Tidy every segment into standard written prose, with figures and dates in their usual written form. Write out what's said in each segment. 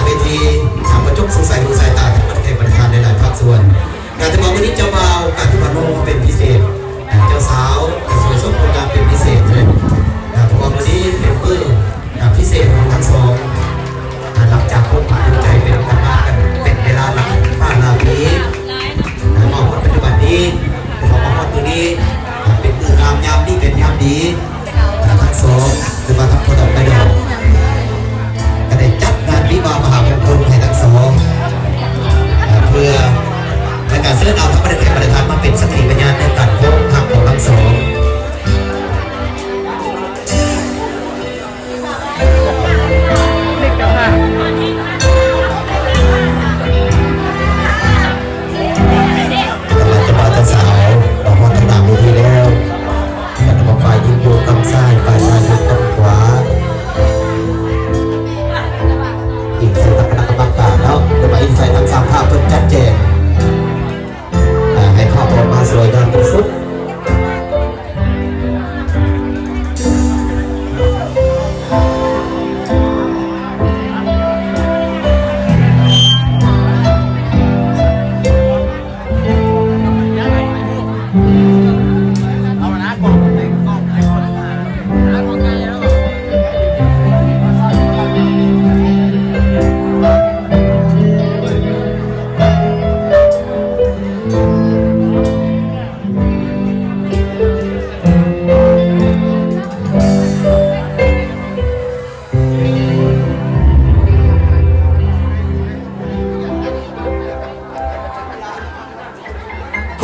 เวทีทำประจบสงสัยดูสายตาทั้งประเทศประธานในหลายภาคส่วนการที่บอกวันนี้เจ้าบ่าวการที่ผ่านมาเป็นพิเศษเจ้าสาวสวยสมบูรณ์เป็นพิเศษเลยเพราะว่าวันนี้เป็นเพื่อพิเศษของทั้งสองหลังจากพบปะดูใจเป็นกันมากันเป็นเวลาหลังผ่านลาพีมองว่าปัจจุบันนี้มองว่าตัวนี้เป็นมืองามยามดีเป็นยามดีทั้งสองหรือว่าทั้งคนต่อไปเดิมก็ได้จัดงานวิวาห์มหามงคลให้ทั้งสองเพื่อในการเสนอเอาทั้งประเทศประธานมาเป็นสักขีพยานในการพบหักของทั้งสอง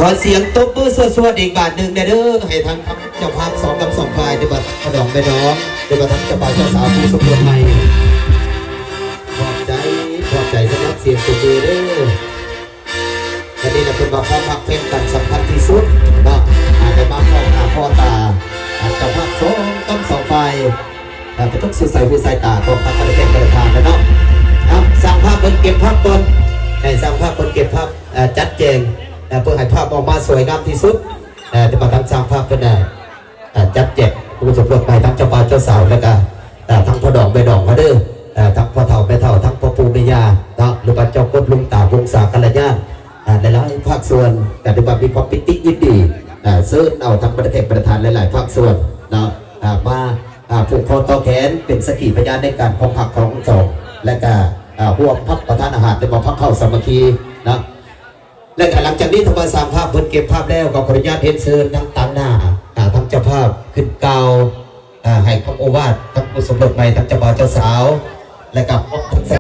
ขอเสียงตบมือสวดๆอีกบาทหนึ่งเด้อให้ทางเจ้าภาพสองกับสองฝ่ายในบัตรขนมไปน้องในบัตรทั้งเจ้าบ่าวเจ้าสาวผู้สมรสใหม่ขอบใจสำหรับเสียงตบมือเด้อวันนี้เราเป็นว่าความรักเพ่งกันสำคัญที่สุดเนาะได้มาพ่อหน้าพ่อตาเจ้าภาพสองกับสองฝ่ายไปต้องสื่อสายผู้สายตาของทางประเทศประธานแล้วเนาะสร้างภาพบนเก็บภาพบนให้สร้างภาพบนเก็บภาพจัดแจงเพื่อให้ภาพออกมาสวยงามที่สุดจะมาทำสร้างภาพเพื่อจัดแจกผู้สมรสไปทั้งเจ้าบ่าวเจ้าสาวแล้วก็ทั้งพ่อดอกแม่ดอกมาเด้อทั้งพ่อเฒ่าแม่เฒ่าทั้งพ่อปู่แม่ย่าเนาะหรือว่าเจ้ากบลุงตาวงศากัลยาณหลายๆภาคส่วนแต่ด้วยความมีความปิติยินดีซึ่งเอาทั้งประเทศประธานหลายๆภาคส่วนเนาะมาผูกคอต่อแขนเป็นสักขีพยานในการของผักของสองและก็ห่วงพักประทานอาหารในบ่อพักเข้าสามัคคีเนาะและหลังจากนี้ทำมาสร้างภาพเพิ่นเก็บภาพแล้วก็ขออนุญาตเห็นเชิญทั้งต่างหน้าทั้งเจ้าภาพขึ้นเกาให้คำโอวาททั้งผู้สมรสใหม่ทั้งเจ้าบ่าวเจ้าสาวและกับ